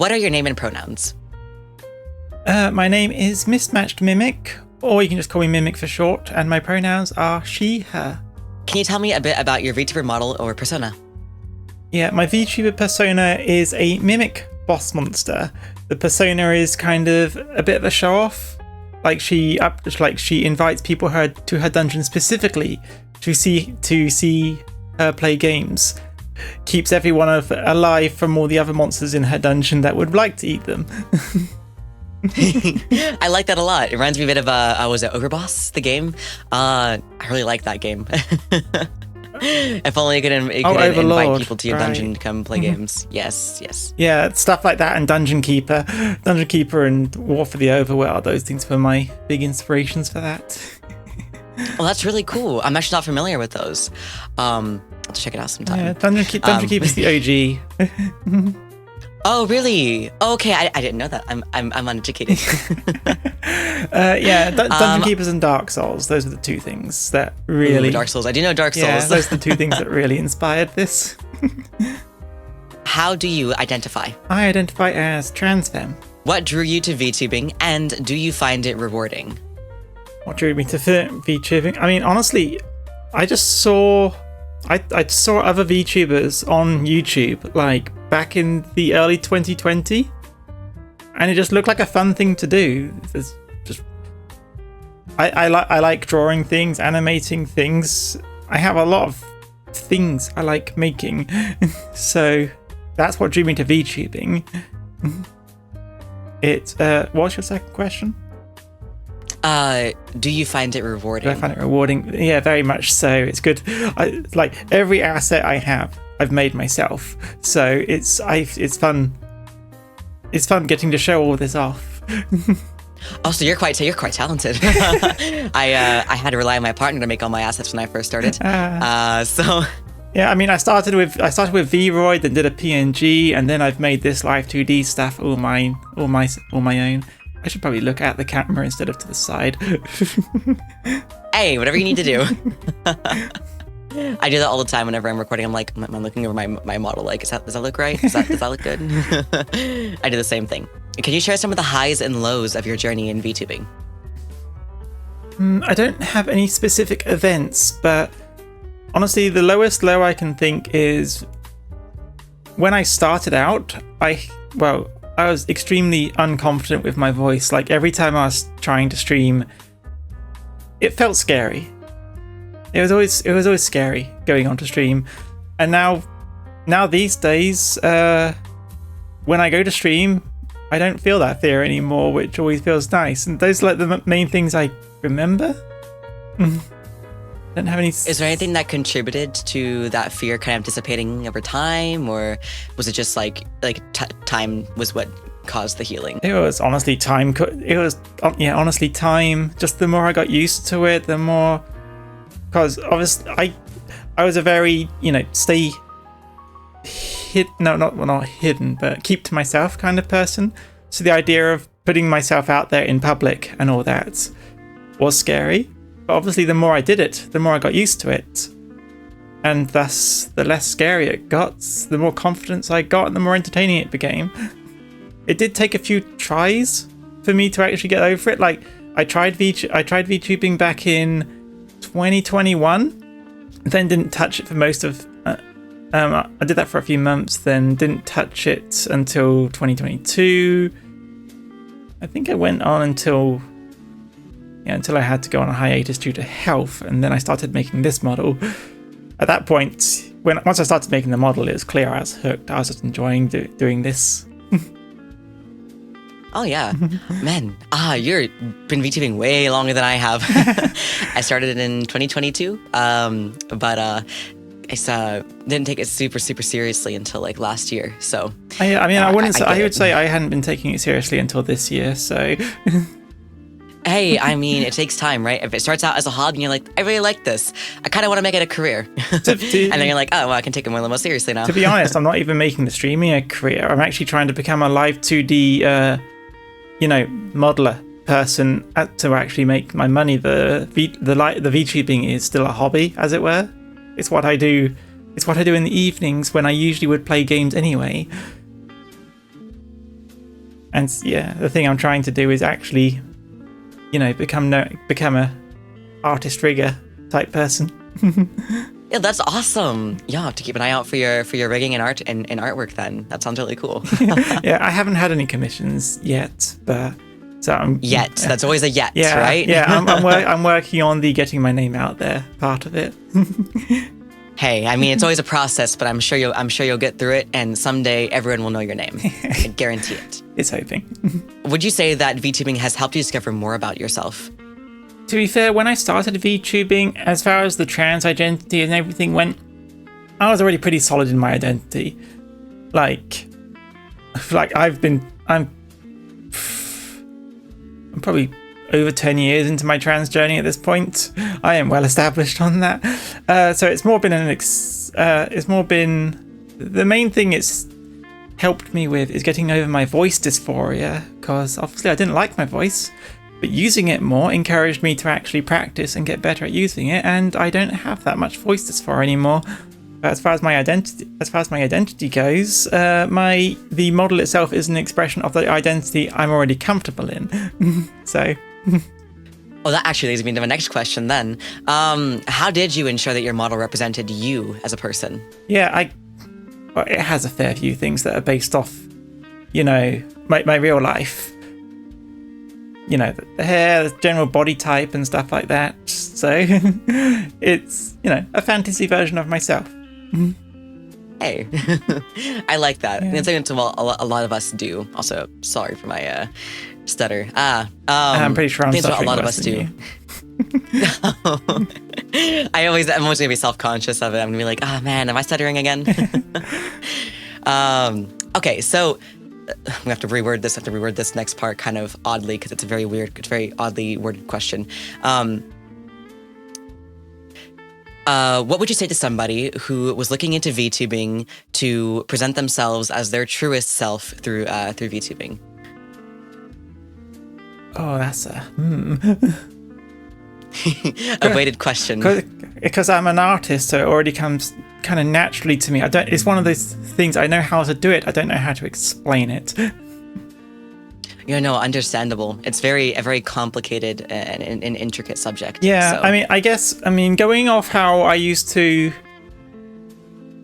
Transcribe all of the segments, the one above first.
What are your name and pronouns? My name is Mismatched Mimic, or you can just call me Mimic for short, and my pronouns are she, her. Can you tell me a bit about your VTuber model or persona? Yeah, my VTuber persona is a Mimic boss monster. The persona is kind of a bit of a show-off. Like she invites people to her dungeon specifically to see her play games. Keeps everyone alive from all the other monsters in her dungeon that would like to eat them. I like that a lot. It reminds me a bit of was it Overboss, the game? I really like that game. If only you could invite people to your dungeon to come play games. Yes. Yeah, stuff like that and Dungeon Keeper and War for the Overworld. Those things were my big inspirations for that. Well, that's really cool. I'm actually not familiar with those. I'll have to check it out sometime. Yeah, Dungeon Keeper's the OG. Oh, really? Okay, I didn't know that. I'm uneducated. Dungeon Keepers and Dark Souls. Those are the two things that really... Ooh, Dark Souls. I do know Dark Souls. Yeah, those are the two things that really inspired this. How do you identify? I identify as trans femme. What drew you to VTubing, and do you find it rewarding? What drew me to VTubing? I mean, honestly, I just saw... I saw other VTubers on YouTube, like, back in the early 2020, and it just looked like a fun thing to do. I like drawing things, animating things. I have a lot of things I like making, so that's what drew me to VTubing. What's your second question? Do you find it rewarding? Do I find it rewarding? Yeah, very much so. It's good. Like every asset I have, I've made myself. So it's fun. It's fun getting to show all this off. Oh, so you're quite talented. I had to rely on my partner to make all my assets when I first started. So. Yeah, I mean, I started with Vroid, then did a PNG, and then I've made this live 2D stuff all my own. I should probably look at the camera instead of to the side. Hey, whatever you need to do. I do that all the time whenever I'm recording. I'm like, I'm looking over my model. Like, does that look right? Does that look good? I do the same thing. Can you share some of the highs and lows of your journey in VTubing? I don't have any specific events, but honestly, the lowest low I can think is when I started out. I was extremely unconfident with my voice. Like every time I was trying to stream, it felt scary. It was always scary going on to stream. And now these days, when I go to stream, I don't feel that fear anymore, which always feels nice. And those are like the main things I remember. Don't have any. Is there anything that contributed to that fear kind of dissipating over time, or was it just like time was what caused the healing? It was honestly time. Honestly time. Just the more I got used to it, the more, because obviously I was a very stay hidden. No, not hidden, but keep to myself kind of person. So the idea of putting myself out there in public and all that was scary. But obviously, the more I did it, the more I got used to it. And thus, the less scary it got, the more confidence I got, and the more entertaining it became. It did take a few tries for me to actually get over it. Like, I tried VTubing back in 2021, then didn't touch it for most of... I did that for a few months, then didn't touch it until 2022. I think I went on until I had to go on a hiatus due to health, and then I started making this model. At that point, once I started making the model, it was clear I was hooked. I was just enjoying doing this. Oh yeah, man. You've been VTubing way longer than I have. I started it in 2022, but I didn't take it super seriously until like last year. So I would say I hadn't been taking it seriously until this year. So. Hey, I mean, it takes time, right? If it starts out as a hobby and you're like, I really like this, I kind of want to make it a career. And then you're like, oh, well, I can take it more seriously now. To be honest, I'm not even making the streaming a career. I'm actually trying to become a live 2D, modeler person to actually make my money. The VTubing is still a hobby, as it were. It's what I do. It's what I do in the evenings when I usually would play games anyway. And yeah, the thing I'm trying to do is actually, become a artist rigger type person. Yeah, that's awesome. Yeah, have to keep an eye out for your rigging and art and artwork then. That sounds really cool. Yeah, I haven't had any commissions yet, but so yet. That's always a yet, yeah, right? Yeah, I'm working on the getting my name out there part of it. Hey, I mean, it's always a process, but I'm sure you'll get through it, and someday everyone will know your name. I guarantee it. It's hoping. Would you say that VTubing has helped you discover more about yourself? To be fair, when I started VTubing, as far as the trans identity and everything went, I was already pretty solid in my identity. Like I'm probably over 10 years into my trans journey at this point. I am well established on that. So it's more been the main thing it's helped me with is getting over my voice dysphoria, because obviously I didn't like my voice. But using it more encouraged me to actually practice and get better at using it, and I don't have that much voice dysphoria anymore. As far as my identity goes, the model itself is an expression of the identity I'm already comfortable in. So. Well, that actually leads me to my next question then. How did you ensure that your model represented you as a person? Yeah, it has a fair few things that are based off, my real life. The hair, the general body type and stuff like that. So it's, a fantasy version of myself. Hey, I like that. Yeah. And it's something a lot of us do. Also, sorry for my stutter. I'm pretty sure I'm stuttering a lot of worse us than do. I'm always gonna be self-conscious of it. I'm gonna be like, oh man, am I stuttering again? Okay, so we have to reword this. I have to reword this next part kind of oddly because it's a very oddly worded question. What would you say to somebody who was looking into VTubing to present themselves as their truest self through VTubing? Oh, that's a a weighted question. Because I'm an artist, so it already comes kind of naturally to me. It's one of those things, I know how to do it, I don't know how to explain it. No, understandable. It's a very complicated and intricate subject. Yeah, so. I mean, going off how I used to,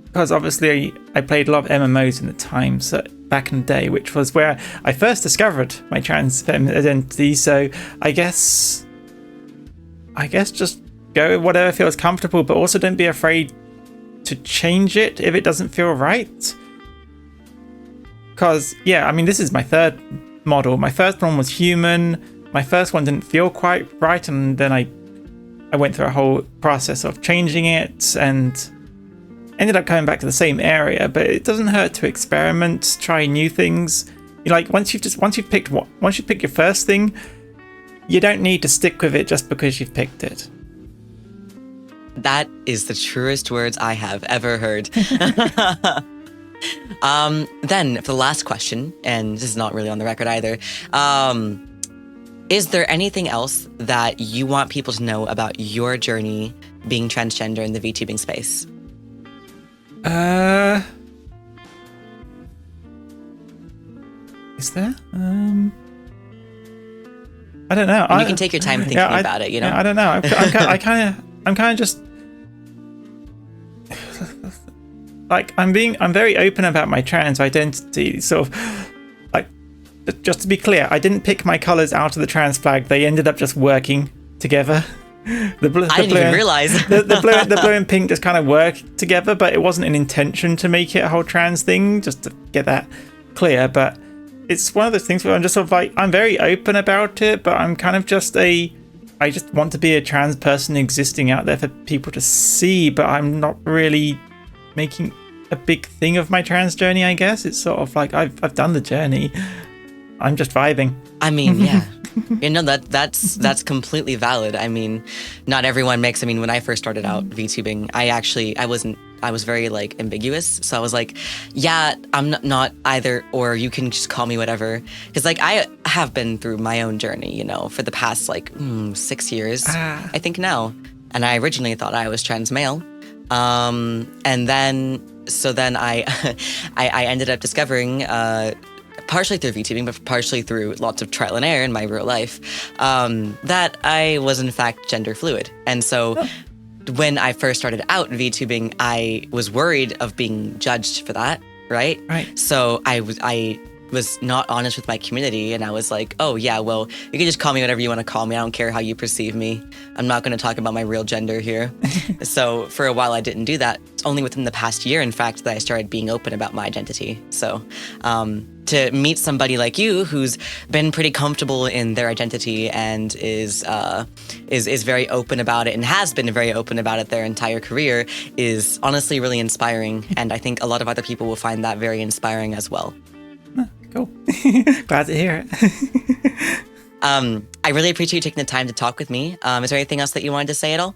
because obviously I played a lot of MMOs in the time, so back in the day, which was where I first discovered my trans identity. So I guess just go with whatever feels comfortable, but also don't be afraid to change it if it doesn't feel right. Because, yeah, I mean, this is my third model. My first one was human. My first one didn't feel quite right, and then I went through a whole process of changing it and ended up coming back to the same area. But it doesn't hurt to experiment, try new things. Once you've picked your first thing, you don't need to stick with it just because you've picked it. That is the truest words I have ever heard. Then, for the last question, and this is not really on the record either, is there anything else that you want people to know about your journey being transgender in the VTubing space? Is there? I don't know. You can take your time thinking about it. Yeah, I don't know. I'm kind of just like I'm very open about my trans identity. Sort of like, just to be clear, I didn't pick my colors out of the trans flag. They ended up just working together. I didn't even realize the blue and pink just kind of work together, but it wasn't an intention to make it a whole trans thing. Just to get that clear, but. It's one of those things where I'm just sort of like, I'm very open about it, but I'm kind of just I just want to be a trans person existing out there for people to see, but I'm not really making a big thing of my trans journey, I guess. It's sort of like, I've done the journey. I'm just vibing. I mean, yeah. That's completely valid. I mean, not everyone makes, when I first started out VTubing, I was very like ambiguous. So I was like, yeah, I'm not either, or you can just call me whatever. Because like I have been through my own journey, for the past like 6 years, I think now. And I originally thought I was trans male. And then I I ended up discovering partially through VTubing, but partially through lots of trial and error in my real life, that I was in fact gender fluid. And so when I first started out VTubing, I was worried of being judged for that, right? Right. So I was not honest with my community, and I was like, oh yeah, well, you can just call me whatever you want to call me. I don't care how you perceive me. I'm not going to talk about my real gender here. So for a while I didn't do that. It's only within the past year, in fact, that I started being open about my identity. So to meet somebody like you who's been pretty comfortable in their identity and is very open about it and has been very open about it their entire career is honestly really inspiring. And I think a lot of other people will find that very inspiring as well. Cool. Glad to hear it. I really appreciate you taking the time to talk with me. Is there anything else that you wanted to say at all?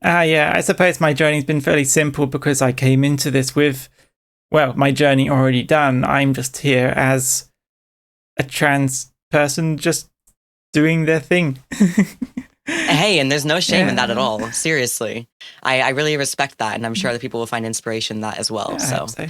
Yeah, I suppose my journey's been fairly simple because I came into this with, well, my journey already done. I'm just here as a trans person just doing their thing. Hey, and there's no shame in that at all. Seriously. I really respect that, and I'm sure other people will find inspiration in that as well. Yeah, So